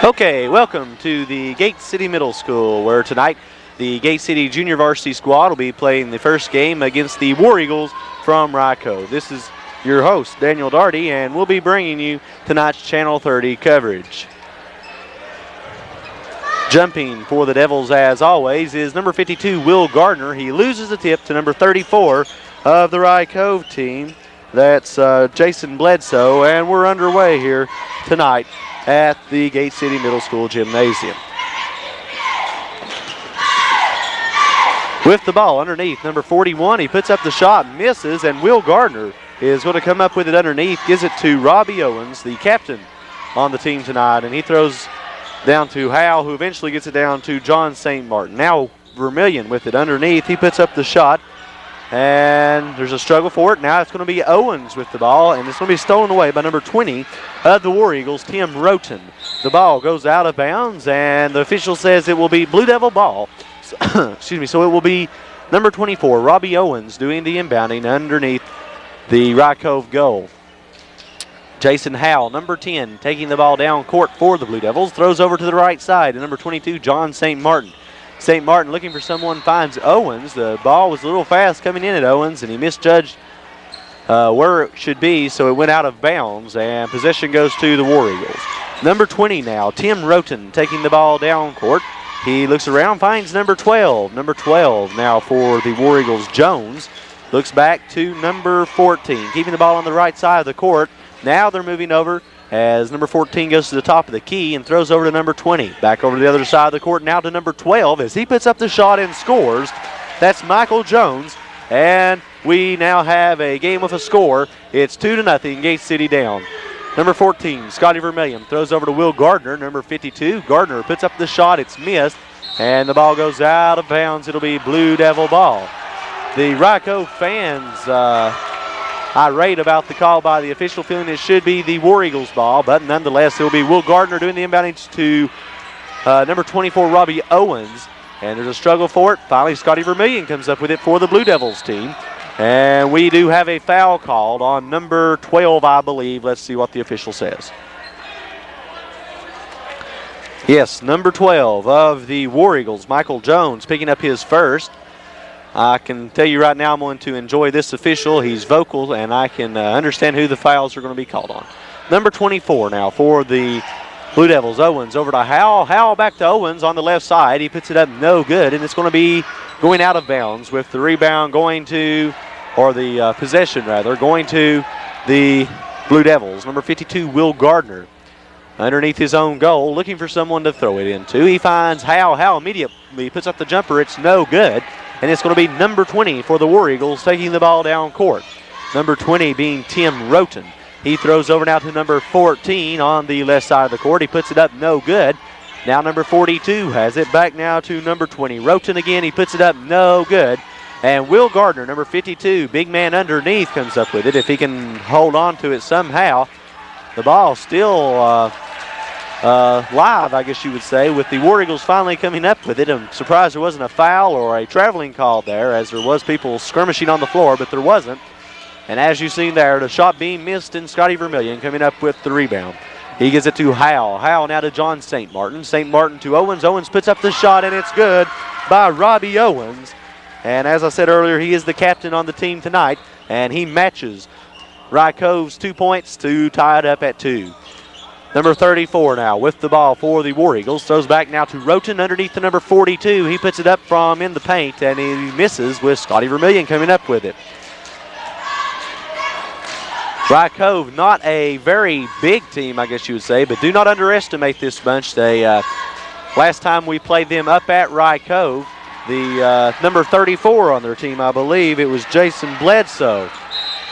Okay, welcome to the Gate City Middle School, where tonight the Gate City Junior Varsity squad will be playing the first game against the War Eagles from Rye Cove. This is your host, Daniel Darty, and we'll be bringing you tonight's Channel 30 coverage. Jumping for the Devils, as always, is number 52, Will Gardner. He loses the tip to number 34 of the Rye Cove team. That's Jason Bledsoe, and we're underway here tonight at the Gate City Middle School Gymnasium. With the ball underneath, number 41, he puts up the shot, misses, and Will Gardner is going to come up with it underneath, gives it to Robbie Owens, the captain on the team tonight, and he throws down to Hal, who eventually gets it down to John St. Martin. Now Vermillion with it underneath, he puts up the shot, and there's a struggle for it. Now it's going to be Owens with the ball, and it's going to be stolen away by number 20 of the War Eagles, Tim Roten. The ball goes out of bounds, and the official says it will be Blue Devil ball. Excuse me, so it will be number 24, Robbie Owens, doing the inbounding underneath the Rye Cove goal. Jason Howell, number 10, taking the ball down court for the Blue Devils, throws over to the right side to number 22, John St. Martin. St. Martin looking for someone, finds Owens. The ball was a little fast coming in at Owens, and he misjudged where it should be, so it went out of bounds, and possession goes to the War Eagles. Number 20 now, Tim Roten, taking the ball down court. He looks around, finds number 12. Number 12 now for the War Eagles, Jones. Looks back to number 14, keeping the ball on the right side of the court. Now they're moving over as number 14 goes to the top of the key and throws over to number 20. Back over to the other side of the court now to number 12 as he puts up the shot and scores. That's Michael Jones, and we now have a game with a score. It's 2-0, Gate City down. Number 14, Scotty Vermillion, throws over to Will Gardner. Number 52, Gardner puts up the shot. It's missed, and the ball goes out of bounds. It'll be Blue Devil ball. The Rye Cove fans irate about the call by the official, feeling it should be the War Eagles ball, but nonetheless it'll be Will Gardner doing the inbounding to number 24, Robbie Owens, and there's a struggle for it. Finally, Scotty Vermillion comes up with it for the Blue Devils team, and we do have a foul called on number 12, I believe. Let's see what the official says. Yes, number 12 of the War Eagles, Michael Jones, picking up his first. I can tell you right now I'm going to enjoy this official. He's vocal, and I can understand who the fouls are going to be called on. Number 24 now for the Blue Devils, Owens over to Howell. Howell back to Owens on the left side. He puts it up no good, and it's going to be going out of bounds with the rebound going to, or the possession rather, going to the Blue Devils. Number 52, Will Gardner, underneath his own goal, looking for someone to throw it into. He finds Howell. Howell immediately puts up the jumper. It's no good. And it's going to be number 20 for the War Eagles taking the ball down court. Number 20 being Tim Roten. He throws over now to number 14 on the left side of the court. He puts it up no good. Now number 42 has it back now to number 20. Roten again. He puts it up no good. And Will Gardner, number 52, big man underneath, comes up with it. If he can hold on to it somehow. The ball still live, I guess you would say, with the War Eagles finally coming up with it. I'm surprised there wasn't a foul or a traveling call there, as there was people skirmishing on the floor, but there wasn't. And as you've seen there, the shot being missed, and Scotty Vermillion coming up with the rebound. He gives it to Howell. Howell now to John St. Martin. St. Martin to Owens. Owens puts up the shot, and it's good by Robbie Owens. And as I said earlier, he is the captain on the team tonight, and he matches Rye Cove's 2 points to tie it up at 2. Number 34 now with the ball for the War Eagles. Throws back now to Roten underneath the number 42. He puts it up from in the paint, and he misses with Scotty Vermillion coming up with it. Rye Cove, not a very big team, I guess you would say, but do not underestimate this bunch. They last time we played them up at Rye Cove, the number 34 on their team, I believe, it was Jason Bledsoe.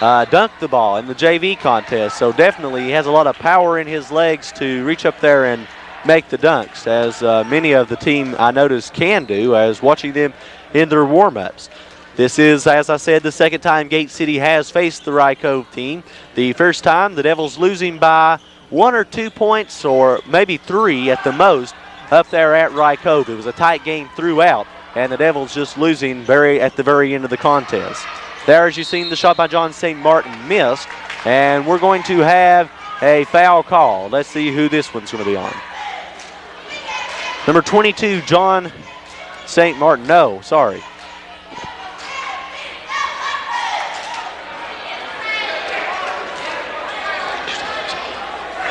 Dunked the ball in the JV contest, so definitely he has a lot of power in his legs to reach up there and make the dunks, as many of the team I noticed can do, as watching them in their warm-ups. This is, as I said, the second time Gate City has faced the Rye Cove team. The first time, the Devils losing by 1 or 2 points, or maybe 3 at the most, up there at Rye Cove. It was a tight game throughout, and the Devils just losing at the very end of the contest. There, as you've seen, the shot by John St. Martin missed, and we're going to have a foul call. Let's see who this one's going to be on. Number 22, John St. Martin. No, sorry.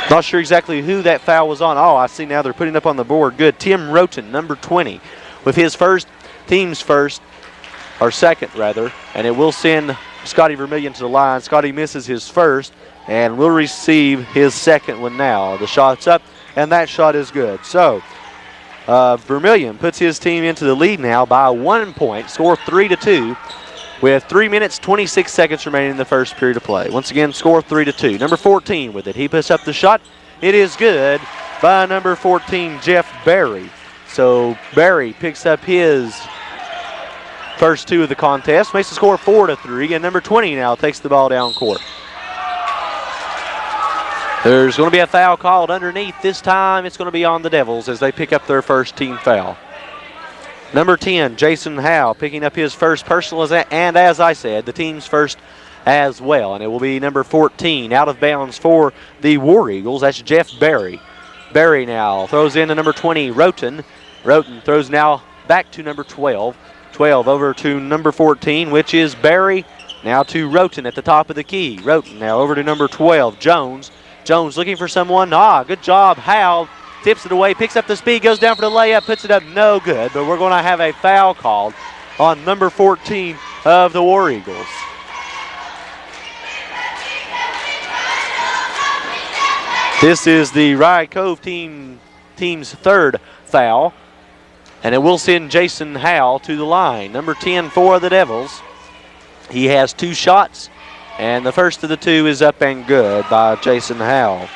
Not sure exactly who that foul was on. Oh, I see now they're putting up on the board. Good. Tim Roten, number 20, with his team's first, or second rather, and it will send Scotty Vermillion to the line. Scotty misses his first and will receive his second one now. The shot's up, and that shot is good. So Vermillion puts his team into the lead now by 1 point, score 3-2, with 3 minutes, 26 seconds remaining in the first period of play. Once again, score 3-2. Number 14 with it. He puts up the shot. It is good by number 14, Jeff Barry. So Barry picks up his first two of the contest, makes the score 4-3, and number 20 now takes the ball down court. There's going to be a foul called underneath. This time it's going to be on the Devils as they pick up their first team foul. Number 10, Jason Howe, picking up his first personal, and as I said, the team's first as well. And it will be number 14, out of bounds for the War Eagles. That's Jeff Barry. Barry now throws into number 20, Roten. Roten throws now back to number 12. 12 over to number 14, which is Barry. Now to Roten at the top of the key. Roten now over to number 12, Jones. Jones looking for someone. Good job, Howe. Tips it away, picks up the speed, goes down for the layup, puts it up, no good. But we're going to have a foul called on number 14 of the War Eagles. This is the Rye Cove team's third foul, and it will send Jason Howe to the line. Number 10 for the Devils. He has 2 shots, and the first of the 2 is up and good by Jason Howe.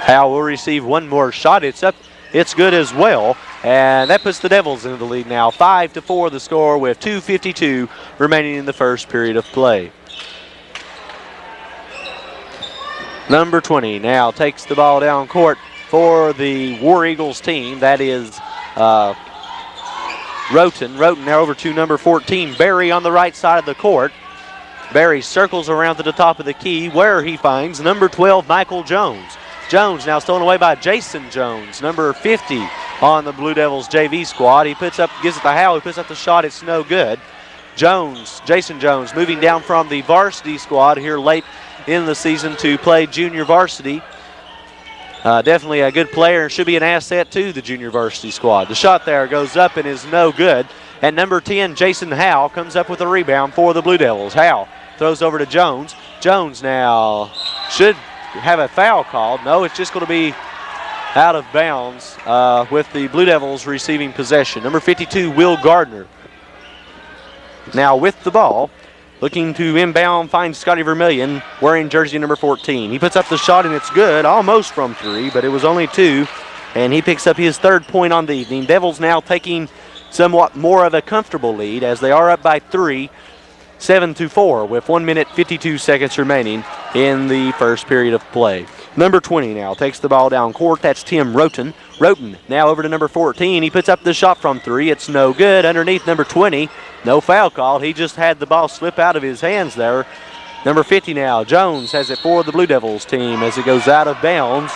Howe will receive one more shot. It's up. It's good as well. And that puts the Devils into the lead now. 5-4 the score with 2:52 remaining in the first period of play. Number 20 now takes the ball down court for the War Eagles team. That is Roten. Roten now over to number 14, Barry on the right side of the court. Barry circles around to the top of the key where he finds number 12, Michael Jones. Jones now stolen away by Jason Jones, number 50 on the Blue Devils JV squad. He gives it to Howe. He puts up the shot. It's no good. Jason Jones moving down from the varsity squad here late in the season to play junior varsity. Definitely a good player and should be an asset to the junior varsity squad. The shot there goes up and is no good. And number 10, Jason Howe, comes up with a rebound for the Blue Devils. Howe throws over to Jones. Jones now should have a foul called. No, it's just going to be out of bounds with the Blue Devils receiving possession. Number 52, Will Gardner, now with the ball, looking to inbound, finds Scotty Vermillion wearing jersey number 14. He puts up the shot and it's good, almost from 3, but it was only 2, and he picks up his 3rd point on the evening. Devils now taking somewhat more of a comfortable lead as they are up by 3, 7-4 with 1 minute 52 seconds remaining in the first period of play. Number 20 now takes the ball down court. That's Tim Roten. Roten now over to number 14. He puts up the shot from 3. It's no good. Underneath number 20. No foul called. He just had the ball slip out of his hands there. Number 50 now. Jones has it for the Blue Devils team as it goes out of bounds.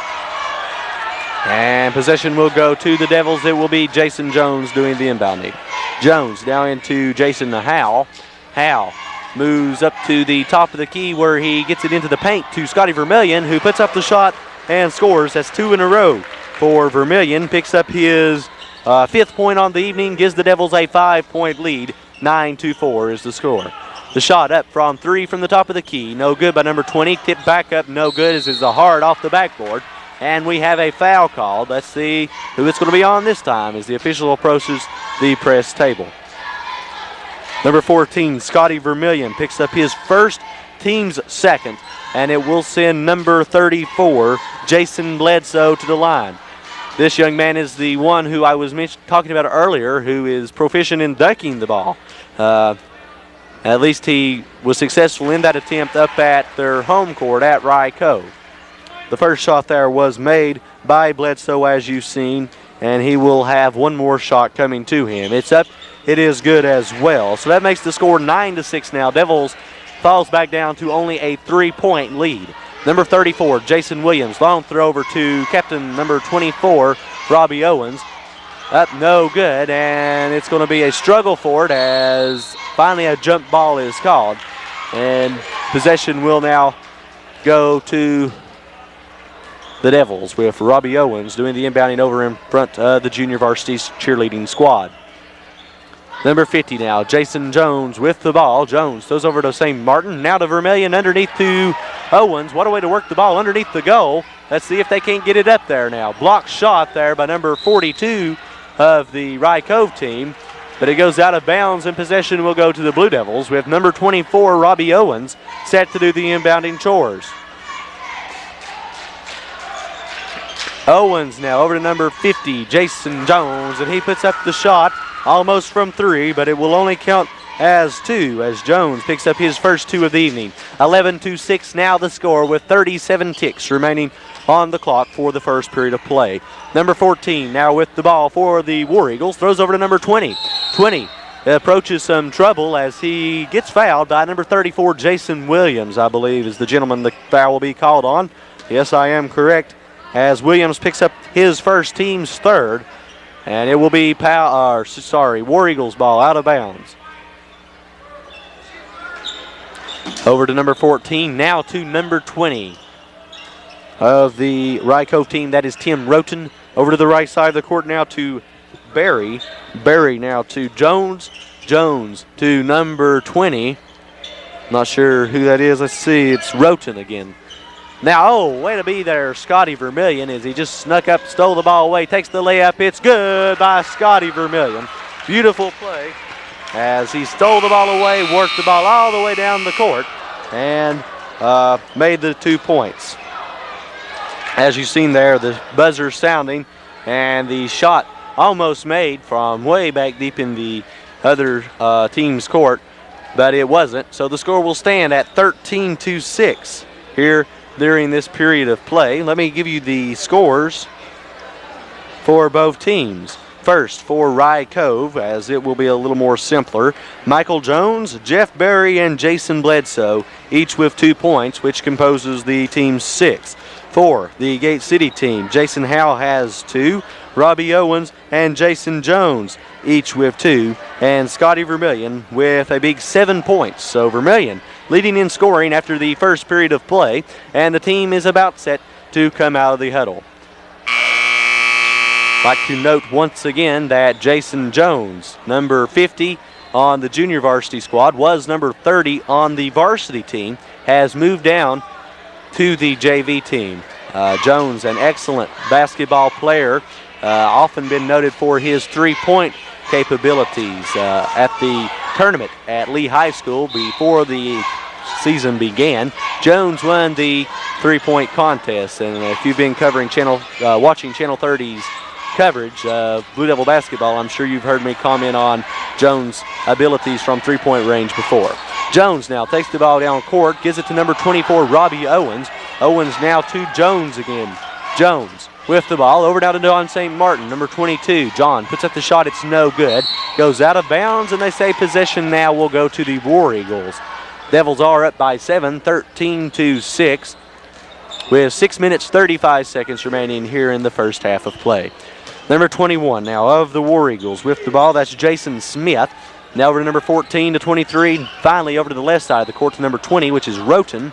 And possession will go to the Devils. It will be Jason Jones doing the inbounding. Jones now into Jason Howe. Howe moves up to the top of the key where he gets it into the paint to Scotty Vermillion, who puts up the shot and scores. That's 2 in a row for Vermillion. Picks up his 5th point on the evening, gives the Devils a 5-point lead. 9-4 is the score. The shot up from 3 from the top of the key. No good by number 20. Tipped back up, no good as it's a hard off the backboard. And we have a foul called. Let's see who it's going to be on this time as the official approaches the press table. Number 14, Scotty Vermillion, picks up his first, team's second, and it will send number 34, Jason Bledsoe, to the line. This young man is the one who I was talking about earlier, who is proficient in dunking the ball. At least he was successful in that attempt up at their home court at Rye Cove. The first shot there was made by Bledsoe, as you've seen, and he will have one more shot coming to him. It's up. It is good as well. So that makes the score 9-6 now. Devils falls back down to only a 3-point lead. Number 34, Jason Williams. Long throw over to captain number 24, Robbie Owens. Up, no good, and it's going to be a struggle for it as finally a jump ball is called. And possession will now go to the Devils with Robbie Owens doing the inbounding over in front of the junior varsity's cheerleading squad. Number 50 now, Jason Jones with the ball. Jones throws over to St. Martin. Now to Vermillion underneath to Owens. What a way to work the ball underneath the goal. Let's see if they can't get it up there now. Blocked shot there by number 42 of the Rye Cove team. But it goes out of bounds and possession will go to the Blue Devils with number 24, Robbie Owens, set to do the inbounding chores. Owens now over to number 50, Jason Jones, and he puts up the shot almost from 3, but it will only count as 2 as Jones picks up his first 2 of the evening. 11-6 now the score with 37 ticks remaining on the clock for the first period of play. Number 14 now with the ball for the War Eagles, throws over to number 20. 20 approaches some trouble as he gets fouled by number 34, Jason Williams, I believe is the gentleman the foul will be called on. Yes, I am correct, as Williams picks up his first, team's third, and it will be War Eagles ball out of bounds. Over to number 14, now to number 20 of the Rye Cove team. That is Tim Roten. Over to the right side of the court now to Barry. Barry now to Jones. Jones to number 20. Not sure who that is. Let's see. It's Roten again. Now, way to be there, Scotty Vermillion, as he just snuck up, stole the ball away, takes the layup. It's good by Scotty Vermillion. Beautiful play as he stole the ball away, worked the ball all the way down the court, and made the 2 points. As you've seen there, the buzzer sounding, and the shot almost made from way back deep in the other team's court, but it wasn't. So the score will stand at 13-6 here during this period of play. Let me give you the scores for both teams. First, for Rye Cove, as it will be a little more simpler, Michael Jones, Jeff Berry, and Jason Bledsoe, each with 2 points, which composes the team's 6. For the Gate City team, Jason Howe has 2, Robbie Owens and Jason Jones, each with 2, and Scotty Vermillion with a big 7 points. So Vermillion leading in scoring after the first period of play, and the team is about set to come out of the huddle. Like to note once again that Jason Jones, number 50 on the junior varsity squad, was number 30 on the varsity team, has moved down to the JV team. Jones, an excellent basketball player, often been noted for his 3-point capabilities at the tournament at Lee High School before the season began. Jones won the 3-point contest, and if you've been covering watching Channel 30's coverage of Blue Devil basketball, I'm sure you've heard me comment on Jones' abilities from 3-point range before. Jones now takes the ball down court, gives it to number 24, Robbie Owens. Owens now to Jones again. Jones with the ball, over down to John St. Martin, number 22. John puts up the shot, it's no good. Goes out of bounds, and they say possession now will go to the War Eagles. Devils are up by 7, 13-6, with 6 minutes, 35 seconds remaining here in the first half of play. Number 21 now of the War Eagles with the ball, that's Jason Smith. Now over to number 14 to 23, finally over to the left side of the court to number 20, which is Roten.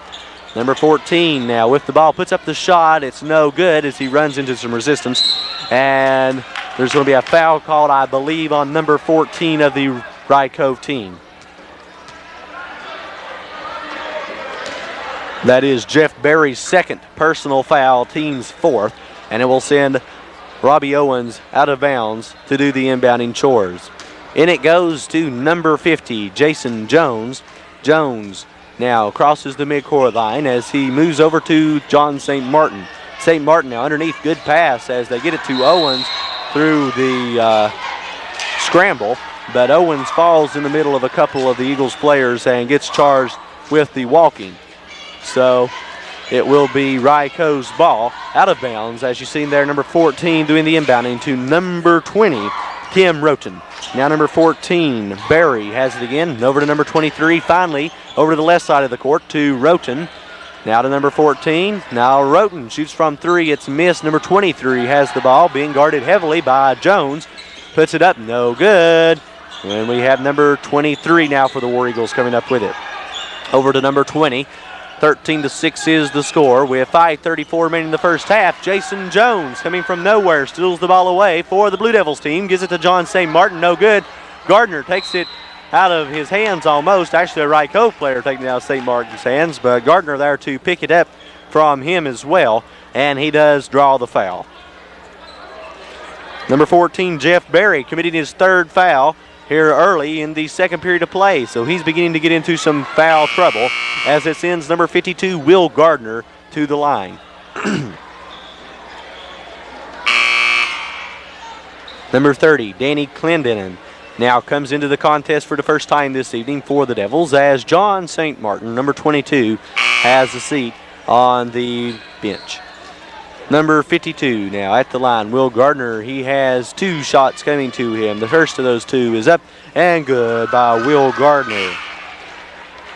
Number 14 now with the ball, puts up the shot. It's no good as he runs into some resistance. And there's going to be a foul called, I believe, on number 14 of the Rye Cove team. That is Jeff Berry's second personal foul, team's 4th. And it will send Robbie Owens out of bounds to do the inbounding chores. In it goes to number 50, Jason Jones. Jones now crosses the midcourt line as he moves over to John St. Martin. St. Martin now underneath, good pass as they get it to Owens through the scramble. But Owens falls in the middle of a couple of the Eagles players and gets charged with the walking. So it will be Rye Cove's ball out of bounds, as you've seen there, number 14 doing the inbounding to number 20, Tim Roten. Now number 14, Barry has it again, over to number 23, finally over to the left side of the court to Roten. Now to number 14. Now Roten shoots from 3. It's missed. Number 23 has the ball, being guarded heavily by Jones. Puts it up, no good. And we have number 23 now for the War Eagles coming up with it. Over to number 20. 13-6 is the score with 5:34 remaining in the first half. Jason Jones coming from nowhere steals the ball away for the Blue Devils team. Gives it to John St. Martin, no good. Gardner takes it out of his hands almost. Actually, a Wright Cove player taking it out of St. Martin's hands, but Gardner there to pick it up from him as well, and he does draw the foul. Number 14, Jeff Berry, committing his third foul here early in the second period of play, so he's beginning to get into some foul trouble as it sends number 52, Will Gardner, to the line. Number 30, Danny Clendenin, now comes into the contest for the first time this evening for the Devils as John St. Martin, number 22, has a seat on the bench. Number 52 now at the line, Will Gardner. He has 2 shots coming to him. The first of those 2 is up and good by Will Gardner.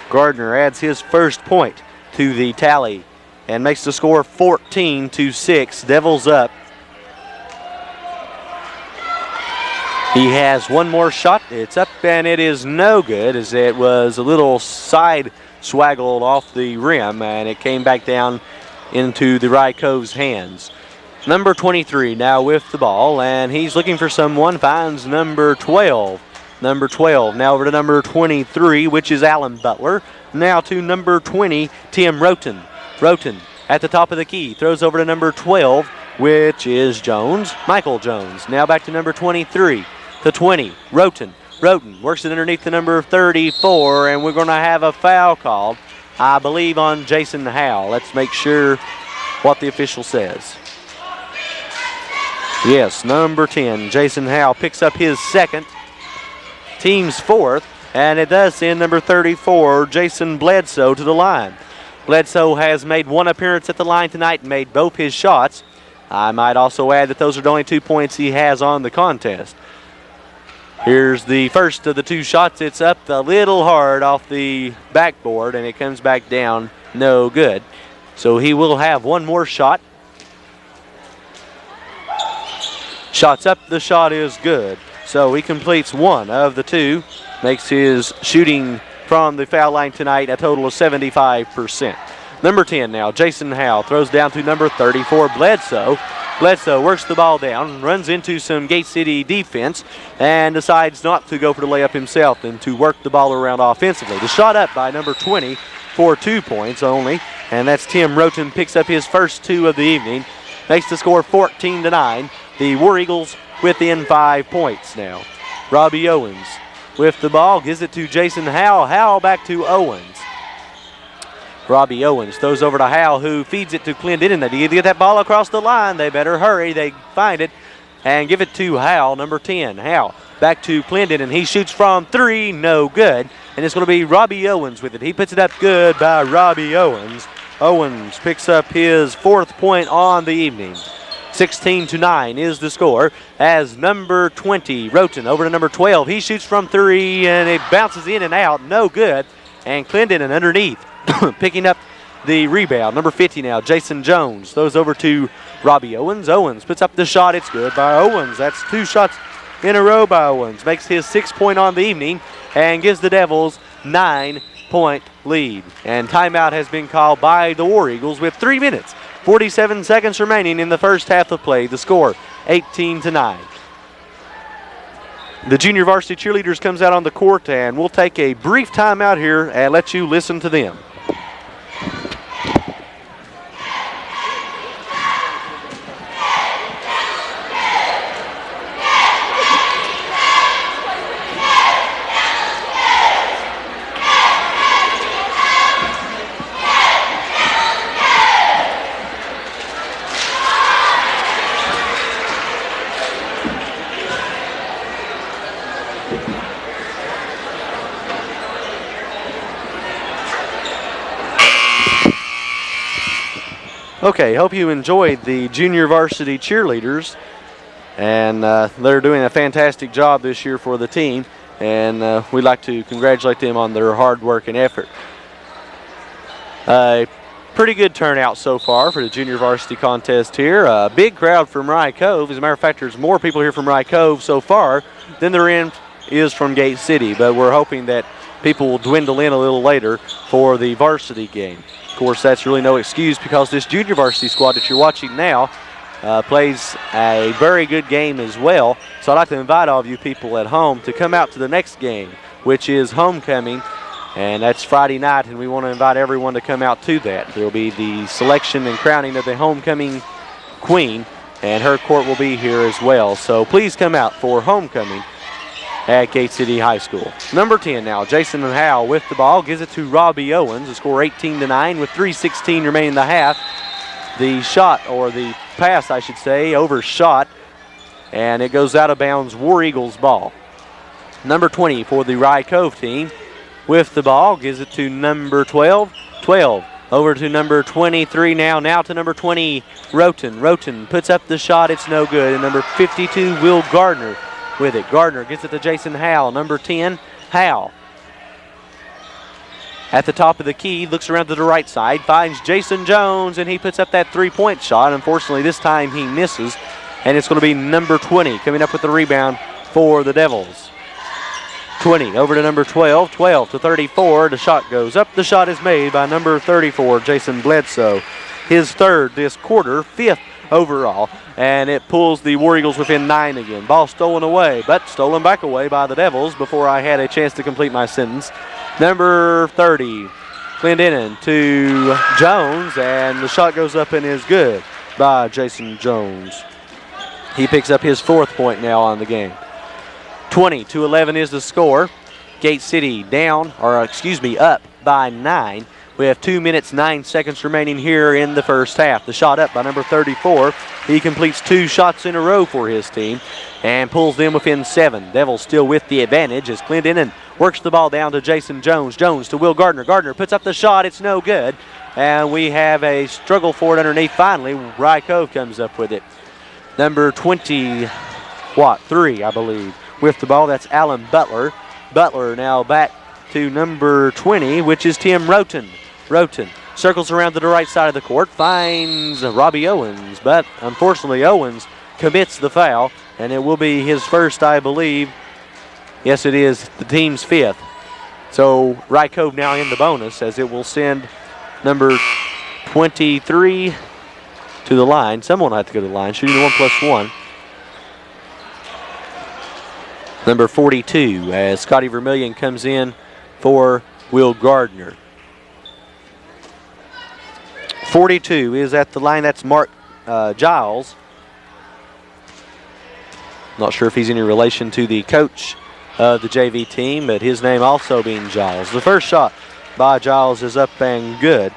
Gardner adds his first point to the tally and makes the score 14-6. Devils up. He has one more shot. It's up and it is no good as it was a little side swaggled off the rim and it came back down into the Rye Cove's hands. Number 23 now with the ball and he's looking for someone, finds number 12. Number 12 now over to number 23, which is Alan Butler. Now to number 20, Tim Roten. Roten at the top of the key, throws over to number 12, which is Jones, Michael Jones. Now back to number 23. To 20, Roten. Roten works it underneath the number 34, and we're going to have a foul called, I believe, on Jason Howe. Let's make sure what the official says. Yes, number 10, Jason Howe picks up his second, team's fourth, and it does send number 34, Jason Bledsoe, to the line. Bledsoe has made one appearance at the line tonight and made both his shots. I might also add that those are the only 2 points he has on the contest. Here's the first of the 2 shots. It's up a little hard off the backboard, and it comes back down no good. So he will have one more shot. Shot's up, the shot is good. So he completes one of the 2, makes his shooting from the foul line tonight a total of 75%. Number 10 now, Jason Howe throws down to number 34, Bledsoe. Bledsoe works the ball down, runs into some Gate City defense, and decides not to go for the layup himself and to work the ball around offensively. The shot up by number 20 for 2 points only, and that's Tim Roten, picks up his first 2 of the evening, makes the score 14-9. The War Eagles within 5 points now. Robbie Owens with the ball, gives it to Jason Howe. Howe back to Owens. Robbie Owens throws over to Howe, who feeds it to Clendenin. They need to get that ball across the line. They better hurry. They find it and give it to Howe, number 10. Howe back to Clendenin. He shoots from 3, no good. And it's going to be Robbie Owens with it. He puts it up good by Robbie Owens. Owens picks up his 4th point on the evening. 16-9 is the score as number 20, Roten, over to number 12. He shoots from 3 and it bounces in and out, no good. And Clendenin underneath. Picking up the rebound. Number 50 now, Jason Jones. Throws over to Robbie Owens. Owens puts up the shot. It's good by Owens. That's 2 shots in a row by Owens. Makes his 6th point on the evening and gives the Devils 9-point lead. And timeout has been called by the War Eagles with 3 minutes, 47 seconds remaining in the first half of play. The score, 18-9. The junior varsity cheerleaders comes out on the court, and we'll take a brief timeout here and let you listen to them. Okay, hope you enjoyed the junior varsity cheerleaders, and they're doing a fantastic job this year for the team, and we'd like to congratulate them on their hard work and effort. Pretty good turnout so far for the junior varsity contest here. A big crowd from Rye Cove. As a matter of fact, there's more people here from Rye Cove so far than there is from Gate City, but we're hoping that people will dwindle in a little later for the varsity game. Of course, that's really no excuse because this junior varsity squad that you're watching now plays a very good game as well. So I'd like to invite all of you people at home to come out to the next game, which is homecoming, and that's Friday night, and we want to invite everyone to come out to that. There will be the selection and crowning of the homecoming queen, and her court will be here as well. So please come out for homecoming at Gate City High School. Number 10 now, Jason Howe with the ball, gives it to Robbie Owens. The score 18-9 with 3:16 remaining in the half. The shot, or the pass I should say, overshot, and it goes out of bounds. War Eagles ball. Number 20 for the Rye Cove team with the ball, gives it to number 12. 12 over to number 23 now to number 20, Roten. Roten puts up the shot, it's no good. And number 52, Will Gardner with it. Gardner gets it to Jason Howe. Number 10, Howe. At the top of the key, looks around to the right side, finds Jason Jones, and he puts up that three-point shot. Unfortunately, this time he misses, and it's going to be number 20 coming up with the rebound for the Devils. 20 over to number 12, 12 to 34. The shot goes up. The shot is made by number 34, Jason Bledsoe. His third this quarter, fifth overall, and it pulls the War Eagles within 9 again. Ball stolen away, but stolen back away by the Devils before I had a chance to complete my sentence. Number 30, Clendenin to Jones, and the shot goes up and is good by Jason Jones. He picks up his 4th point now on the game. 20-11 is the score. Gate City up by 9. We have 2 minutes, 9 seconds remaining here in the first half. The shot up by number 34. He completes 2 shots in a row for his team and pulls them within 7. Devils still with the advantage as Clendenin works the ball down to Jason Jones. Jones to Will Gardner. Gardner puts up the shot. It's no good. And we have a struggle for it underneath. Finally, Rye Cove comes up with it. Number 3, I believe, with the ball. That's Alan Butler. Butler now back to number 20, which is Tim Roten. Roten circles around to the right side of the court, finds Robbie Owens, but unfortunately Owens commits the foul, and it will be his first, I believe. Yes, it is the team's 5th. So Rye Cove now in the bonus as it will send number 23 to the line. Someone will have to go to the line, shooting the 1+1. Number 42 as Scotty Vermillion comes in for Will Gardner. 42 is at the line. That's Mark Giles. Not sure if he's any relation to the coach of the JV team, but his name also being Giles. The first shot by Giles is up and good,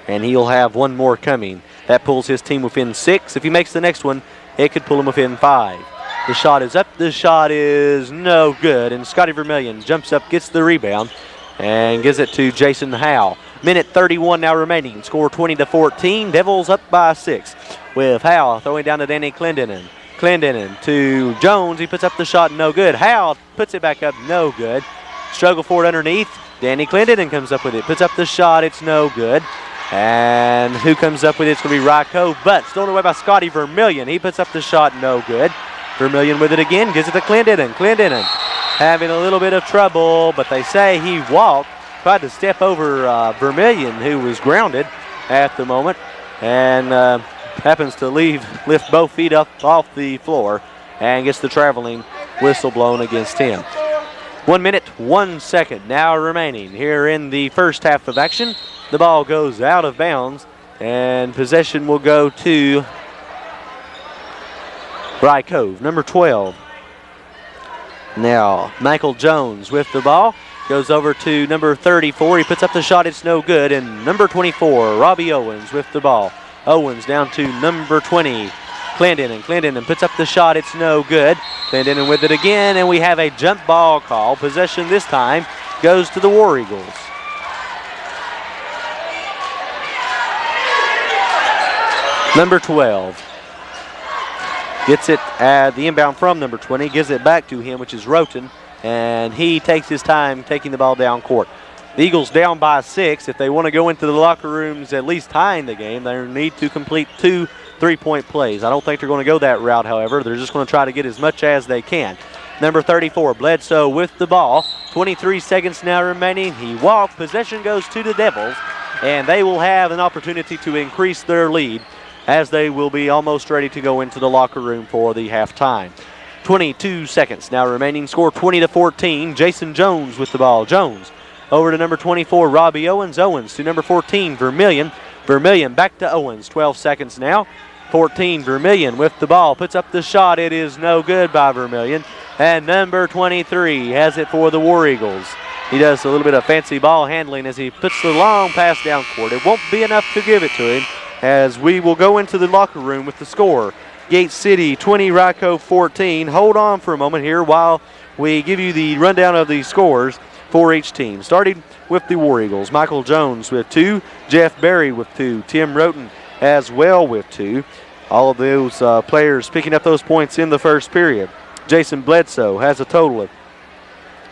and he'll have one more coming. That pulls his team within 6. If he makes the next one, it could pull him within 5. The shot is up. The shot is no good, and Scotty Vermillion jumps up, gets the rebound, and gives it to Jason Howe. Minute 31 now remaining. Score 20-14. Devils up by 6. With Howe throwing down to Danny Clendenin. Clendenin to Jones. He puts up the shot, no good. Howe puts it back up, no good. Struggle for it underneath. Danny Clendenin comes up with it. Puts up the shot, it's no good. And who comes up with it? It's going to be Rye Cove, but stolen away by Scotty Vermillion. He puts up the shot, no good. Vermillion with it again, gives it to Clendenin. Clendenin having a little bit of trouble, but they say he walked. Tried to step over Vermillion, who was grounded at the moment, and happens to lift both feet up off the floor and gets the traveling whistle blown against him. 1 minute, 1 second now remaining here in the first half of action. The ball goes out of bounds, and possession will go to Rye Cove, number 12. Now, Michael Jones with the ball. Goes over to number 34. He puts up the shot. It's no good. And number 24, Robbie Owens with the ball. Owens down to number 20, Clendenin. Clendenin puts up the shot. It's no good. Clendenin with it again. And we have a jump ball call. Possession this time goes to the War Eagles. Number 12 gets it at the inbound from number 20. Gives it back to him, which is Roten. And he takes his time taking the ball down court. The Eagles down by 6. If they want to go into the locker rooms at least tying the game, they need to complete 2 3-point plays. I don't think they're going to go that route, however. They're just going to try to get as much as they can. Number 34, Bledsoe with the ball. 23 seconds now remaining. He walked. Possession goes to the Devils, and they will have an opportunity to increase their lead as they will be almost ready to go into the locker room for the halftime. 22 seconds now remaining. Score 20-14. Jason Jones with the ball. Jones over to number 24, Robbie Owens. Owens to number 14, Vermillion. Vermillion back to Owens. 12 seconds now. 14, Vermillion with the ball. Puts up the shot. It is no good by Vermillion. And number 23 has it for the War Eagles. He does a little bit of fancy ball handling as he puts the long pass down court. It won't be enough to give it to him as we will go into the locker room with the score. Gate City 20, Ryco 14. Hold on for a moment here while we give you the rundown of the scores for each team. Starting with the War Eagles, Michael Jones with 2, Jeff Berry with 2, Tim Roten as well with 2. All of those players picking up those points in the first period. Jason Bledsoe has a total of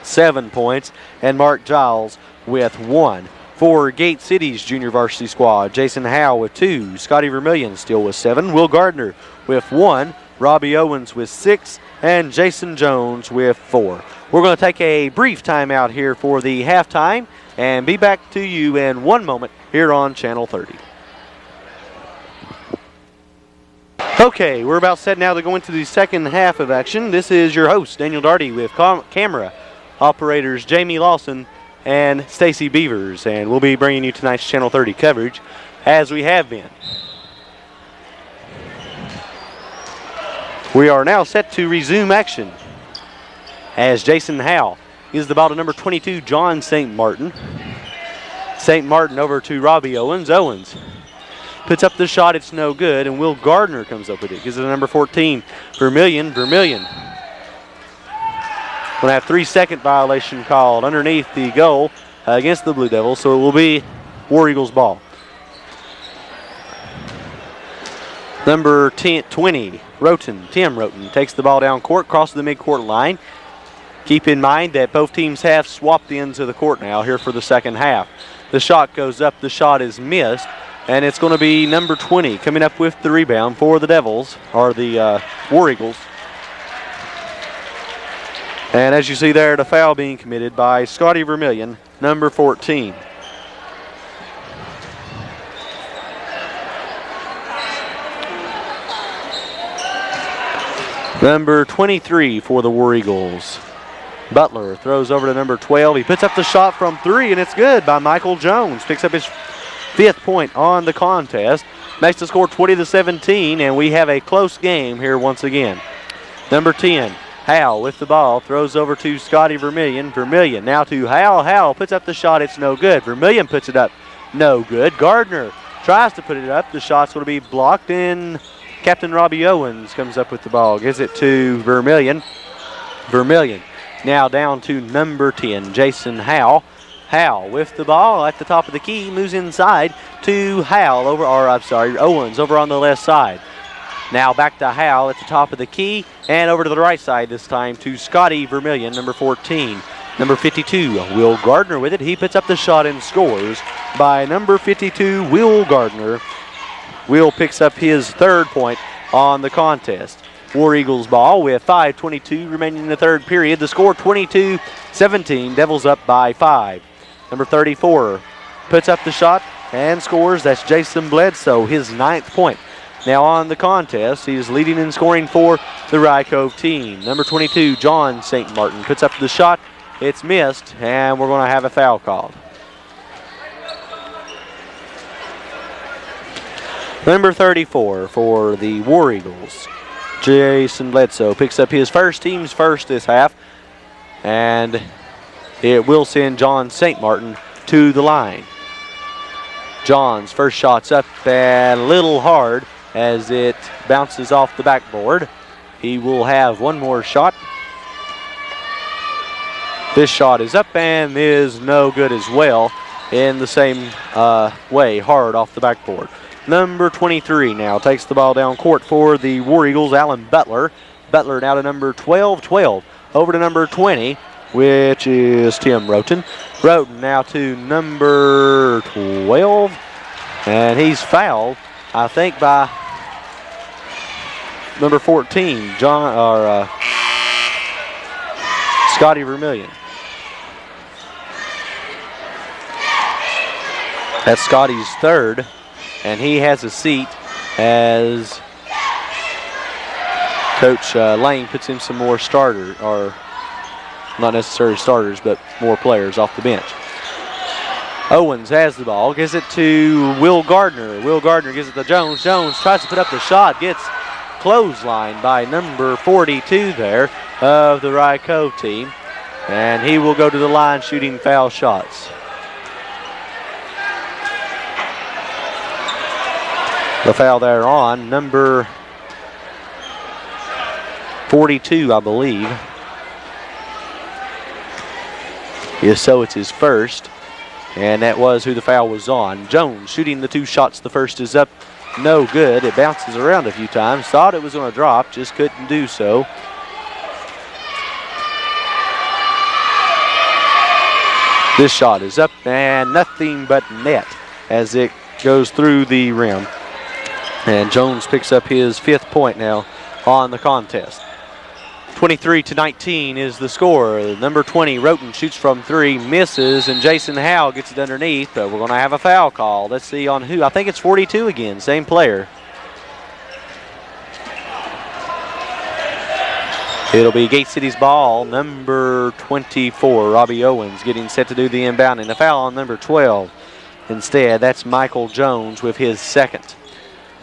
7 points, and Mark Giles with 1. For Gate City's junior varsity squad, Jason Howe with 2, Scotty Vermillion still with 7, Will Gardner with 1, Robbie Owens with 6, and Jason Jones with 4. We're going to take a brief timeout here for the halftime and be back to you in 1 moment here on Channel 30. Okay, we're about set now to go into the second half of action. This is your host, Daniel Darty, with camera operators Jamie Lawson and Stacy Beavers, and we'll be bringing you tonight's Channel 30 coverage as we have been. We are now set to resume action as Jason Howe gives the ball to number 22, John St. Martin. St. Martin over to Robbie Owens. Owens puts up the shot, it's no good, and Will Gardner comes up with it. Gives it to number 14, Vermillion. Vermillion going to have 3-second violation called underneath the goal against the Blue Devils, so it will be War Eagles ball. Number 20, Tim Roten, takes the ball down court, crosses the midcourt line. Keep in mind that both teams have swapped the ends of the court now here for the second half. The shot goes up, the shot is missed, and it's going to be number 20 coming up with the rebound for the Devils, or the War Eagles. And as you see there, the foul being committed by Scotty Vermillion, number 14. Number 23 for the War Eagles. Butler throws over to number 12. He puts up the shot from 3, and it's good by Michael Jones. Picks up his 5th point on the contest. Makes the score 20-17, and we have a close game here once again. Number 10, Howe with the ball. Throws over to Scotty Vermillion. Vermillion now to Howe. Howe puts up the shot. It's no good. Vermillion puts it up. No good. Gardner tries to put it up. The shot's going to be blocked, and Captain Robbie Owens comes up with the ball. Gives it to Vermillion. Vermillion now down to number 10, Jason Howe. Howe with the ball at the top of the key, moves inside to Owens over on the left side. Now back to Howe at the top of the key and over to the right side this time to Scotty Vermillion, number 14. Number 52, Will Gardner with it. He puts up the shot and scores by number 52, Will Gardner. Will picks up his 3rd point on the contest. War Eagles ball with 5:22 remaining in the 3rd period. The score 22-17. Devils up by 5. Number 34 puts up the shot and scores. That's Jason Bledsoe, his 9th point. Now on the contest, he is leading in scoring for the Rye Cove team. Number 22, John St. Martin, puts up the shot. It's missed, and we're going to have a foul called. Number 34 for the War Eagles, Jason Bledsoe, picks up his team's first this half, and it will send John St. Martin to the line. John's first shot's up and a little hard as it bounces off the backboard. He will have one more shot. This shot is up and is no good as well in the same way, hard off the backboard. Number 23 now takes the ball down court for the War Eagles, Alan Butler. Butler now to number 12. 12 over to number 20. which is Tim Roten. Roten now to number 12, and he's fouled, I think, by number 14, Scotty Vermillion. That's Scotty's third, and he has a seat as Coach Lane puts in some more starters, or not necessarily starters, but more players off the bench. Owens has the ball, gives it to Will Gardner. Will Gardner gives it to Jones. Jones tries to put up the shot, gets clotheslined by number 42 there of the Rye Cove team, and he will go to the line shooting foul shots. The foul there on number 42, I believe. If so, it's his first, and that was who the foul was on. Jones shooting the two shots. The first is up, no good. It bounces around a few times. Thought it was going to drop, just couldn't do so. This shot is up and nothing but net as it goes through the rim. And Jones picks up his 5th point now on the contest. 23-19 is the score. Number 20, Roten, shoots from 3, misses, and Jason Howe gets it underneath, but we're going to have a foul call. Let's see on who. I think it's 42 again, same player. It'll be Gate City's ball, number 24, Robbie Owens, getting set to do the inbounding. The foul on number 12 instead. That's Michael Jones with his 2nd.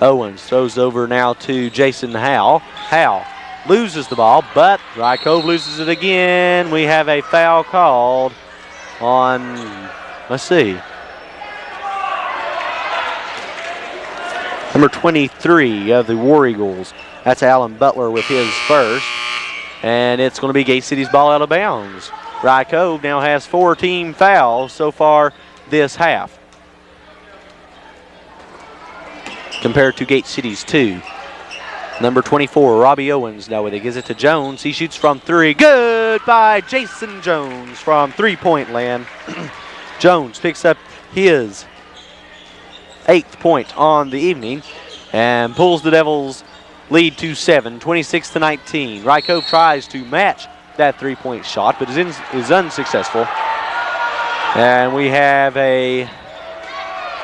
Owens throws over now to Jason Howe. Howe loses the ball, but Rye Cove loses it again. We have a foul called on, let's see, number 23 of the War Eagles. That's Alan Butler with his first, and it's going to be Gate City's ball out of bounds. Rye Cove now has 4 team fouls so far this half, compared to Gate City's 2. Number 24, Robbie Owens now with it. Gives it to Jones. He shoots from 3. Good by Jason Jones from three-point land. Jones picks up his 8th point on the evening and pulls the Devils' lead to 7, 26-19. Rye Cove tries to match that 3-point shot, but is unsuccessful. And we have a,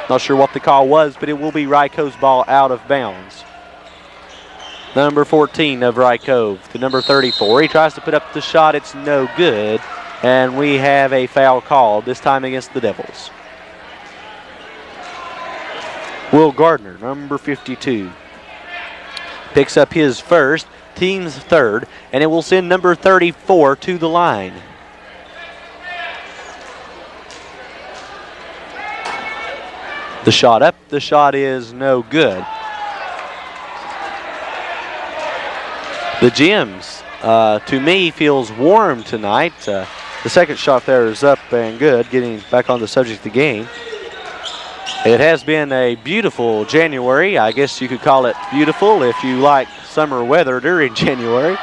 not sure what the call was, but it will be Rye Cove's ball out of bounds. Number 14 of Rye Cove to number 34. He tries to put up the shot. It's no good. And we have a foul called, this time against the Devils. Will Gardner, number 52, picks up his first, team's 3rd, and it will send number 34 to the line. The shot up, the shot is no good. The gyms, to me, feels warm tonight. The second shot there is up and good, getting back on the subject of the game. It has been a beautiful January. I guess you could call it beautiful if you like summer weather during January.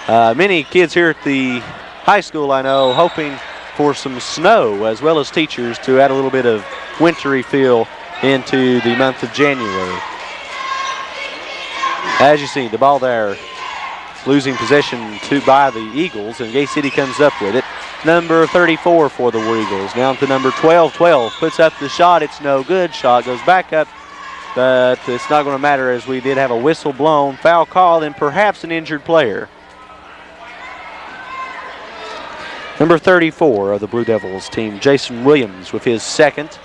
Many kids here at the high school, I know, hoping for some snow, as well as teachers to add a little bit of wintry feel into the month of January. As you see, the ball there, losing possession by the Eagles, and Gate City comes up with it. Number 34 for the War Eagles. Down to number 12. 12 puts up the shot. It's no good. Shot goes back up, but it's not going to matter as we did have a whistle blown, foul called, and perhaps an injured player. Number 34 of the Blue Devils team, Jason Williams, with his 2nd.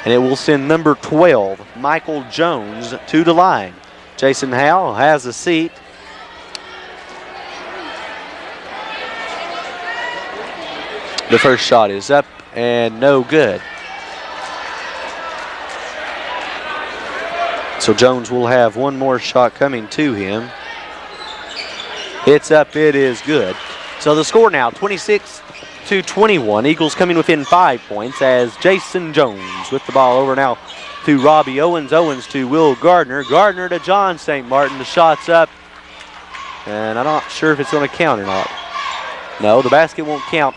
And it will send number 12, Michael Jones, to the line. Jason Howell has a seat. The first shot is up and no good. So Jones will have one more shot coming to him. It's up, it is good. So the score now, 26-21. Eagles coming within 5 points as Jason Jones with the ball over now to Robbie Owens. Owens to Will Gardner. Gardner to John St. Martin. The shot's up, and I'm not sure if it's going to count or not. No, the basket won't count,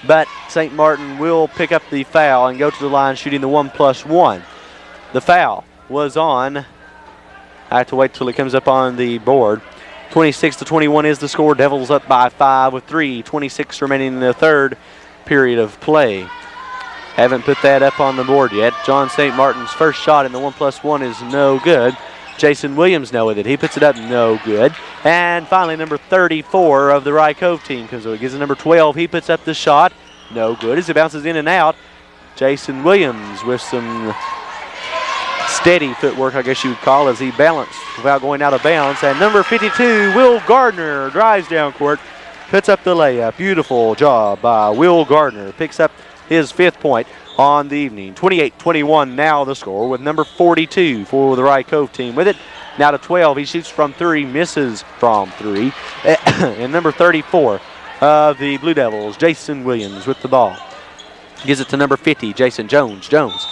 but St. Martin will pick up the foul and go to the line shooting the 1+1. The foul was on. I have to wait till it comes up on the board. 26-21 is the score. Devils up by 5 with 3:26 remaining in the third period of play. Haven't put that up on the board yet. John St. Martin's first shot in the 1+1 is no good. Jason Williams now with it. He puts it up, no good. And finally, number 34 of the Rye Cove team comes over. Gives it number 12. He puts up the shot, no good as it bounces in and out. Jason Williams with some steady footwork, I guess you would call, as he balanced without going out of bounds. And number 52, Will Gardner, drives down court, puts up the layup. Beautiful job by Will Gardner. Picks up his 5th point on the evening. 28-21 now the score, with number 42 for the Rye Cove team with it. Now to 12, he shoots from 3, misses from 3. And number 34 of the Blue Devils, Jason Williams with the ball. Gives it to number 50, Jason Jones. Jones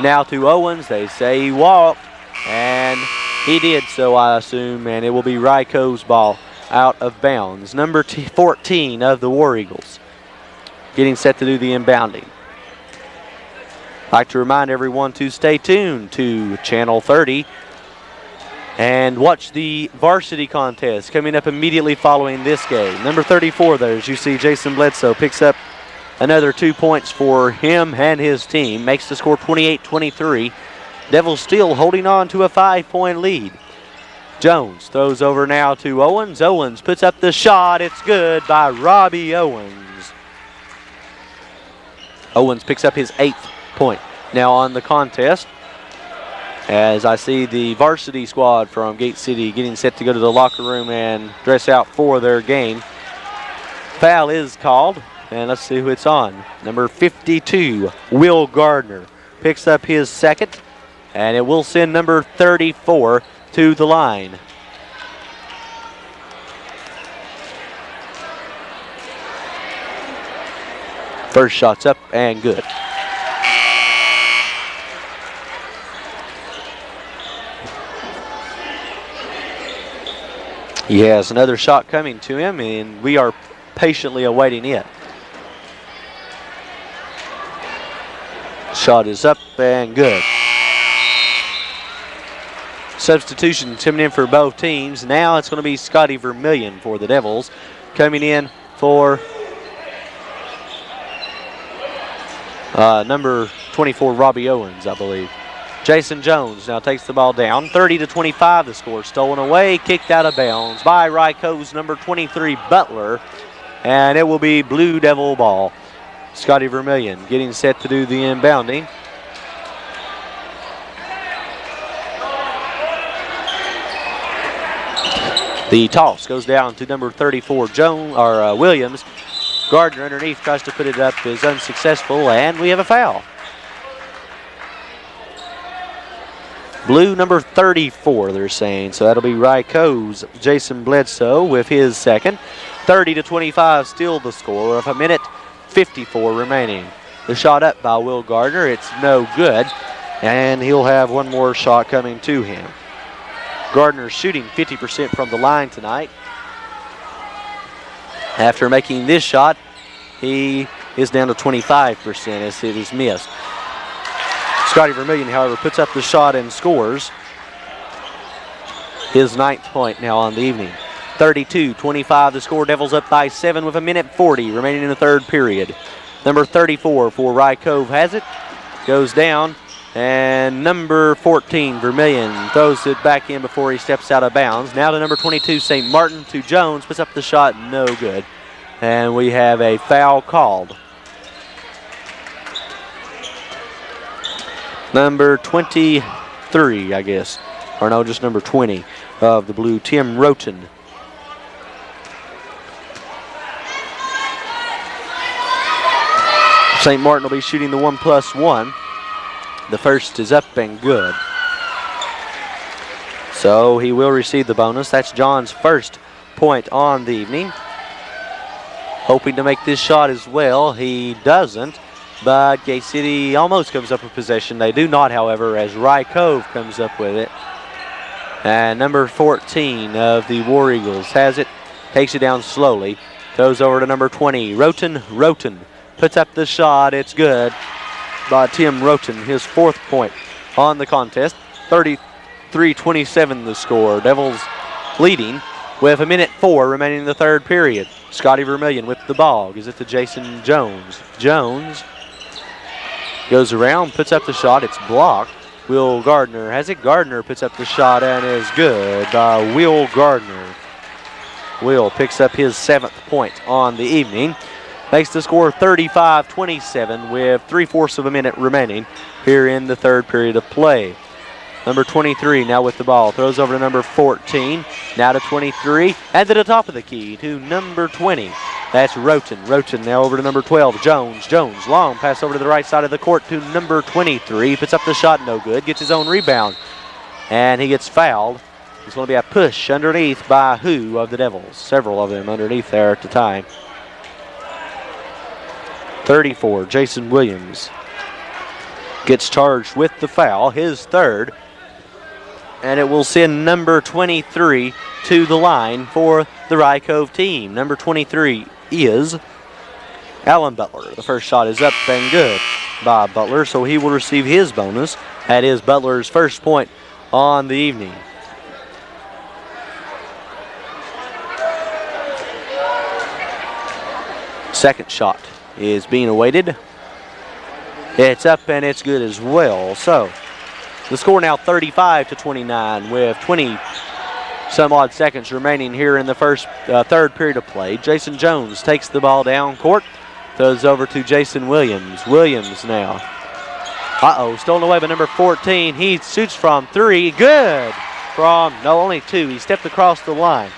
now to Owens. They say he walked, and he did so, I assume, and it will be Rye Cove's ball out of bounds. Number 14 of the War Eagles getting set to do the inbounding. I'd like to remind everyone to stay tuned to Channel 30 and watch the varsity contest coming up immediately following this game. Number 34 there, as you see, Jason Bledsoe picks up another 2 points for him and his team. Makes the score 28-23. Devils still holding on to a 5-point lead. Jones throws over now to Owens. Owens puts up the shot. It's good by Robbie Owens. Owens picks up his 8th point now on the contest, as I see the varsity squad from Gate City getting set to go to the locker room and dress out for their game. Foul is called, and let's see who it's on. Number 52, Will Gardner, picks up his 2nd, and it will send number 34 to the line. First shot's up and good. He has another shot coming to him, and we are patiently awaiting it. Shot is up and good. Substitution coming in for both teams. Now it's going to be Scotty Vermillion for the Devils, coming in for number 24, Robbie Owens, I believe. Jason Jones now takes the ball down. 30-25 the score. Stolen away, kicked out of bounds by Rye Cove's number 23, Butler. And it will be Blue Devil ball. Scotty Vermillion getting set to do the inbounding. The toss goes down to number 34, Williams. Gardner underneath tries to put it up, is unsuccessful, and we have a foul. Blue number 34, they're saying, so that'll be Rye Cove's Jason Bledsoe with his 2nd. 30-25 still the score of 1:54 remaining. The shot up by Will Gardner, it's no good, and he'll have one more shot coming to him. Gardner's shooting 50% from the line tonight. After making this shot, he is down to 25% as it is missed. Scotty Vermillion, however, puts up the shot and scores his 9th point now on the evening. 32-25 the score. Devils up by 7 with 1:40 remaining in the third period. Number 34 for Rye Cove has it. Goes down. And number 14, Vermillion, throws it back in before he steps out of bounds. Now to number 22, St. Martin, to Jones. Puts up the shot, no good. And we have a foul called. Number 23, I guess. Or no, just number 20 of the Blue, Tim Roten. St. Martin will be shooting the 1+1. The first is up and good. So he will receive the bonus. That's John's first point on the evening. Hoping to make this shot as well. He doesn't, but Gate City almost comes up with possession. They do not, however, as Rye Cove comes up with it. And number 14 of the War Eagles has it, takes it down slowly. Throws over to number 20, Roten puts up the shot. It's good by Tim Roten, his 4th point on the contest. 33-27 the score. Devils leading with 1:04 remaining in the 3rd period. Scotty Vermillion with the ball. Gives it to Jason Jones. Jones goes around, puts up the shot. It's blocked. Will Gardner has it. Gardner puts up the shot and is good by Will Gardner. Will picks up his 7th point on the evening. Makes the score 35-27 with 3/4 of a minute remaining here in the 3rd period of play. Number 23 now with the ball. Throws over to number 14. Now to 23. And to the top of the key to number 20. That's Roten. Roten now over to number 12. Jones. Jones. Long pass over to the right side of the court to number 23. Puts up the shot. No good. Gets his own rebound. And he gets fouled. It's going to be a push underneath by who of the Devils? Several of them underneath there at the time. 34, Jason Williams gets charged with the foul, his 3rd. And it will send number 23 to the line for the Rye Cove team. Number 23 is Alan Butler. The first shot is up and good by Butler, so he will receive his bonus. That is Butler's 1st point on the evening. Second shot is being awaited. It's up and it's good as well. So the score now 35-29 with 20 some odd seconds remaining here in the 3rd period of play. Jason Jones takes the ball down court, throws over to Jason Williams. Williams now. Stolen away by number 14. He shoots from 3. Good from, no, only 2. He stepped across the line.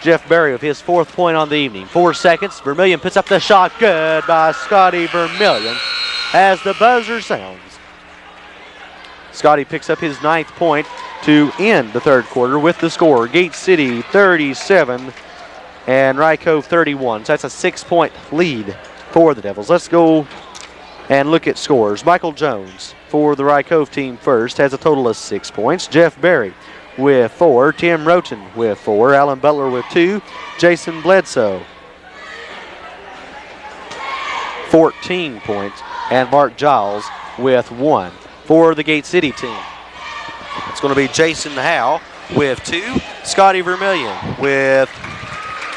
Jeff Berry with his 4th point on the evening. 4 seconds. Vermillion puts up the shot. Good by Scotty Vermillion as the buzzer sounds. Scotty picks up his 9th point to end the 3rd quarter with the score. Gate City 37 and Rye Cove 31. So that's a 6-point lead for the Devils. Let's go and look at scores. Michael Jones for the Rye Cove team first has a total of 6 points. Jeff Berry with 4. Tim Roten with 4. Alan Butler with 2. Jason Bledsoe 14 points. And Mark Giles with 1 for the Gate City team. It's going to be Jason Howe with 2. Scotty Vermillion with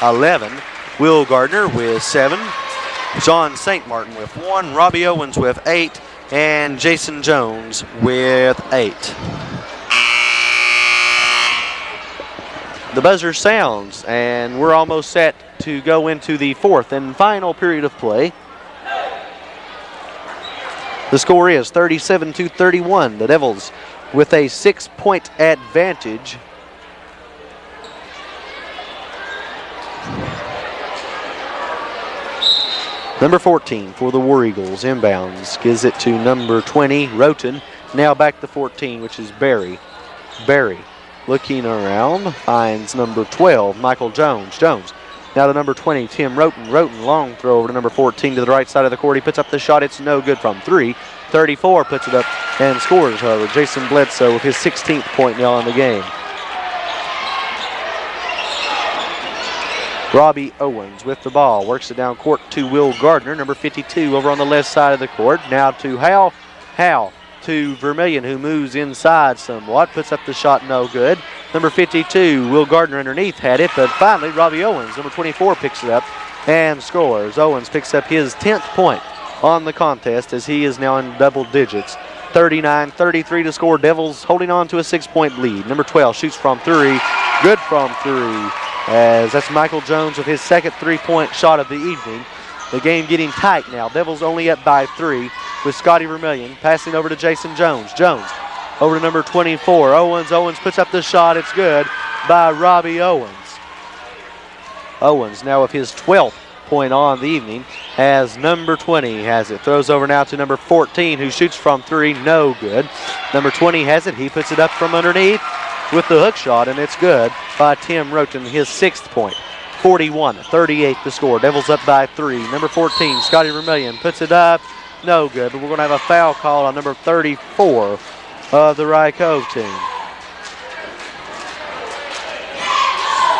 11. Will Gardner with 7. John St. Martin with 1. Robbie Owens with 8. And Jason Jones with 8. The buzzer sounds, and we're almost set to go into the 4th and final period of play. The score is 37-31. The Devils with a 6-point advantage. Number 14 for the War Eagles inbounds. Gives it to number 20, Roten. Now back to 14, which is Berry. Berry looking around, finds number 12, Michael Jones. Jones now to number 20, Tim Roten. Roten, long throw over to number 14 to the right side of the court. He puts up the shot. It's no good from 3. 34 puts it up and scores, however. Jason Bledsoe with his 16th point now in the game. Robbie Owens with the ball. Works it down court to Will Gardner, number 52, over on the left side of the court. Now to Hal. Hal to Vermillion, who moves inside somewhat. Puts up the shot, no good. Number 52, Will Gardner underneath had it, but finally Robbie Owens, number 24, picks it up and scores. Owens picks up his 10th point on the contest as he is now in double digits. 39-33 to score. Devils holding on to a 6-point lead. Number 12 shoots from 3. Good from 3. As that's Michael Jones with his 2nd 3-point shot of the evening. The game getting tight now. Devils only up by 3 with Scotty Vermillion passing over to Jason Jones. Jones over to number 24. Owens puts up the shot. It's good by Robbie Owens. Owens now with his 12th point on the evening as number 20 has it. Throws over now to number 14 who shoots from 3. No good. Number 20 has it. He puts it up from underneath with the hook shot, and it's good by Tim Roten, his 6th point. 41-38 the score. Devils up by 3. Number 14, Scotty Vermillion, puts it up. No good, but we're going to have a foul call on number 34 of the Rye Cove team.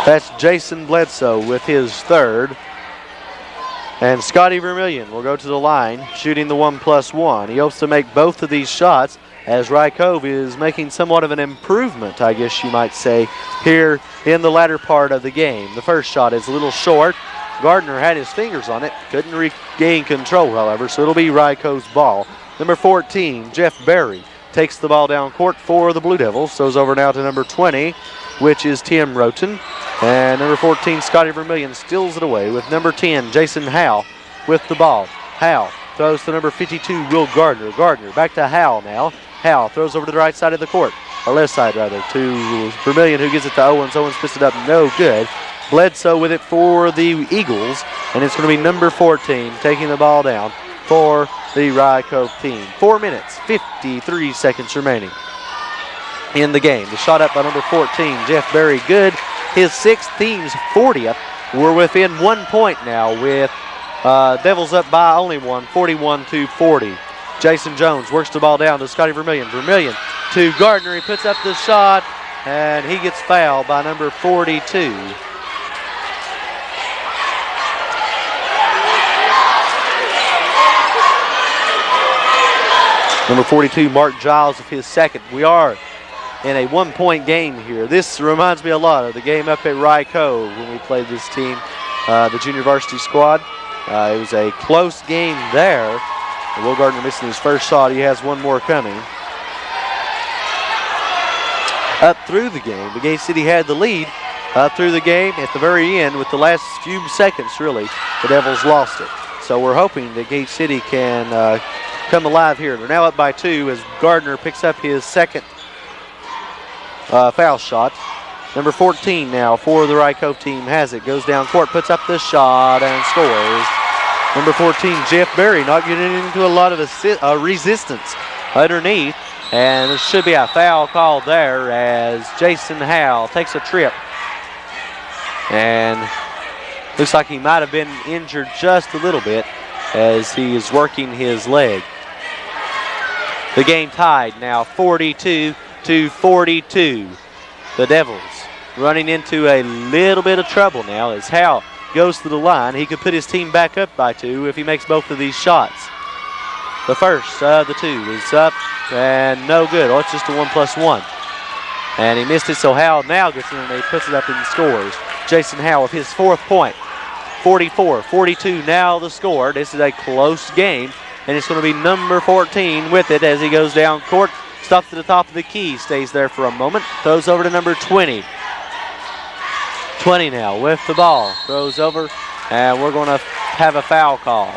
That's Jason Bledsoe with his 3rd. And Scotty Vermillion will go to the line, shooting the 1+1. He hopes to make both of these shots, as Rye Cove is making somewhat of an improvement, I guess you might say, here in the latter part of the game. The first shot is a little short. Gardner had his fingers on it, couldn't regain control, however, so it'll be Rye Cove's ball. Number 14, Jeff Berry, takes the ball down court for the Blue Devils. Throws over now to number 20, which is Tim Roten. And number 14, Scotty Vermillion, steals it away with number 10, Jason Howe, with the ball. Howe throws to number 52, Will Gardner. Gardner back to Howe now. Howe throws over to the right side of the court, or left side rather, to Vermillion, who gives it to Owens. Owens puts it up, no good. Bledsoe with it for the Eagles, and it's going to be number 14 taking the ball down for the Rye Cove team. 4 minutes, 53 seconds remaining in the game. The shot up by number 14, Jeff Berry, good. His sixth, team's 40th. We're within 1 point now with Devils up by only one, 41-40. Jason Jones works the ball down to Scotty Vermillion. Vermillion to Gardner. He puts up the shot, and he gets fouled by number 42. Number 42, Mark Giles, of his second. We are in a 1 point game here. This reminds me a lot of the game up at Rye Cove when we played this team, the junior varsity squad. It was a close game there. Will Gardner missing his first shot. He has one more coming. Up through the game, the Gate City had the lead. Up through the game, at the very end, with the last few seconds, really, the Devils lost it. So we're hoping that Gate City can come alive here. They're now up by 2 as Gardner picks up his second foul shot. Number 14 now for the Rye Cove team has it. Goes down court, puts up the shot, and scores. Number 14, Jeff Berry, not getting into a lot of resistance underneath. And there should be a foul called there as Jason Howe takes a trip. And looks like he might have been injured just a little bit as he is working his leg. The game tied now 42-42. The Devils running into a little bit of trouble now as Howe goes to the line. He could put his team back up by 2 if he makes both of these shots. The first of the 2 is up and no good. Oh, it's just a 1+1. And he missed it, so Howe now gets in and he puts it up and scores. Jason Howe with his 4th point. 44-42 now the score. This is a close game, and it's going to be number 14 with it as he goes down court. Stops at the top of the key, stays there for a moment, throws over to number 20. 20 now with the ball, throws over, and we're going to have a foul called.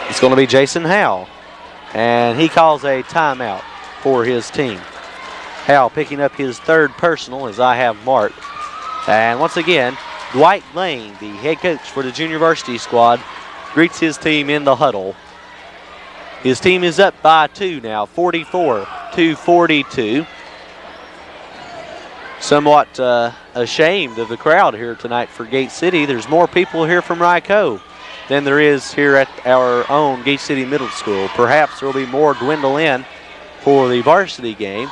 It's going to be Jason Howe, and he calls a timeout for his team. Howe picking up his 3rd personal, as I have marked. And once again, Dwight Lane, the head coach for the junior varsity squad, greets his team in the huddle. His team is up by 2 now, 44-42. Somewhat ashamed of the crowd here tonight for Gate City. There's more people here from Rye Cove than there is here at our own Gate City Middle School. Perhaps there will be more dwindle in for the varsity game.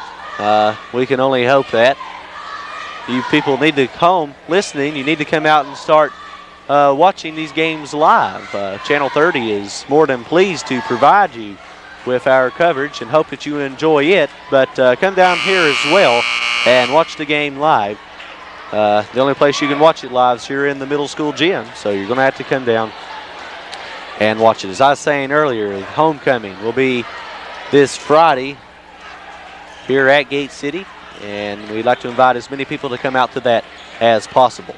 We can only hope that. You people need to home listening. You need to come out and start watching these games live. Channel 30 is more than pleased to provide you with our coverage and hope that you enjoy it. But come down here as well and watch the game live. The only place you can watch it live is here in the middle school gym. So you're going to have to come down and watch it. As I was saying earlier, homecoming will be this Friday here at Gate City, and we'd like to invite as many people to come out to that as possible.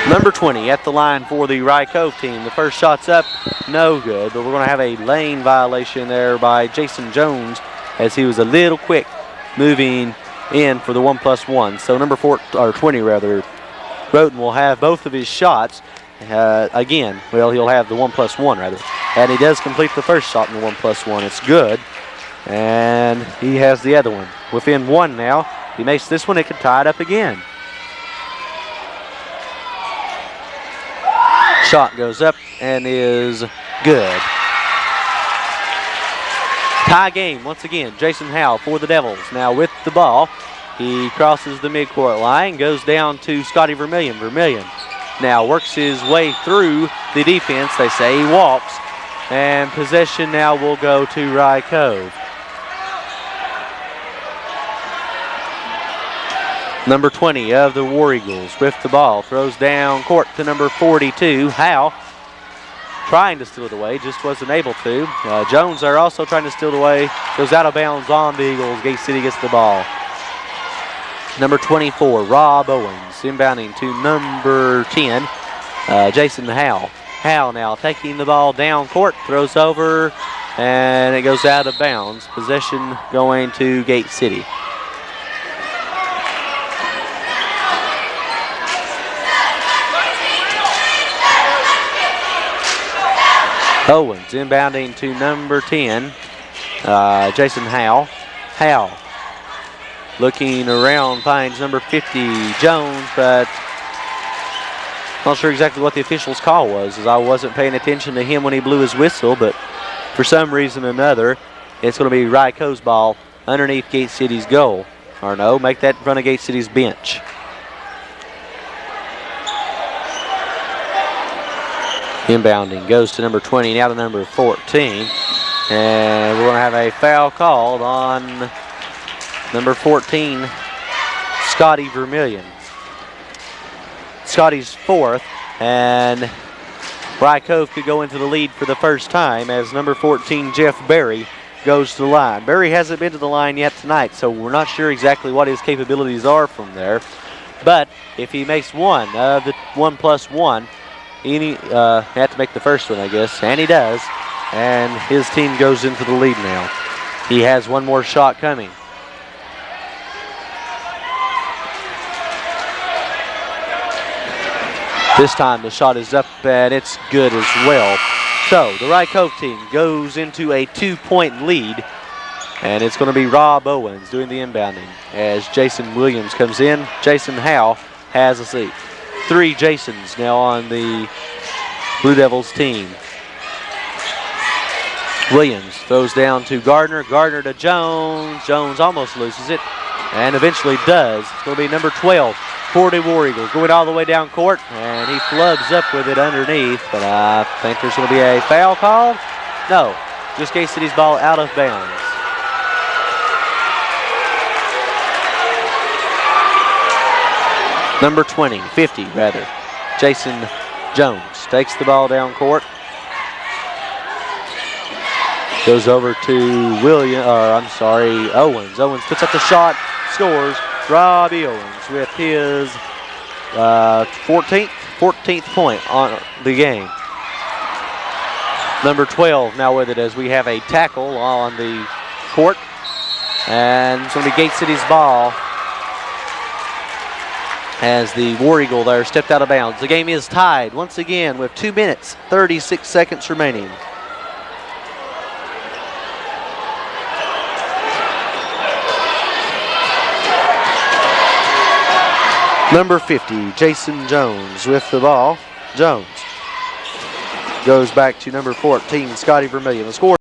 Number 20 at the line for the Rye Cove team. The first shot's up, no good, but we're going to have a lane violation there by Jason Jones as he was a little quick moving in for the 1+1. So number 20 rather, Roten will have both of his shots. Again, well, he'll have the 1+1 rather. And he does complete the first shot in the 1+1. It's good. And he has the other one. Within 1 now. If he makes this one, it could tie it up again. Shot goes up and is good. Tie game once again. Jason Howe for the Devils. Now with the ball. He crosses the midcourt line, goes down to Scotty Vermillion. Vermillion now works his way through the defense. They say he walks. And possession now will go to Rye Cove. Number 20 of the War Eagles with the ball. Throws down court to number 42, Howe. Trying to steal it away, just wasn't able to. Jones are also trying to steal it away. Goes out of bounds on the Eagles. Gate City gets the ball. Number 24, Rob Owens, inbounding to number 10, Jason Howe. Howe now taking the ball down court, throws over, and it goes out of bounds. Possession going to Gate City. Owens inbounding to number 10, Jason Howe. Howe looking around, finds number 50, Jones, but not sure exactly what the official's call was, as I wasn't paying attention to him when he blew his whistle, but for some reason or another, it's going to be Rye Cove's ball underneath Gate City's goal. Or no, make that in front of Gate City's bench. Inbounding goes to number 20, now to number 14. And we're going to have a foul called on number 14, Scotty Vermillion. Scotty's fourth, and Rye Cove could go into the lead for the first time as number 14, Jeff Berry, goes to the line. Berry hasn't been to the line yet tonight, so we're not sure exactly what his capabilities are from there. But if he makes one of the 1+1, he have to make the first one, I guess, and he does. And his team goes into the lead now. He has one more shot coming. This time the shot is up and it's good as well. So the Rye Cove team goes into a 2-point lead, and it's going to be Rob Owens doing the inbounding as Jason Williams comes in. Jason Howe has a seat. 3 Jasons now on the Blue Devils team. Williams throws down to Gardner. Gardner to Jones. Jones almost loses it and eventually does. It's going to be number 12 for the War Eagles, going all the way down court, and he flubs up with it underneath, but I think there's going to be a foul call. No, just Gate City's ball out of bounds. Number 50 rather, Jason Jones takes the ball down court. Goes over to Owens. Owens puts up the shot, scores. Robbie Owens with his 14th point on the game. Number 12 now with it as we have a tackle on the court. And it's going to be Gate City's ball as the War Eagle there stepped out of bounds. The game is tied once again with 2 minutes, 36 seconds remaining. Number 50, Jason Jones with the ball. Jones goes back to number 14, Scotty Vermillion. The score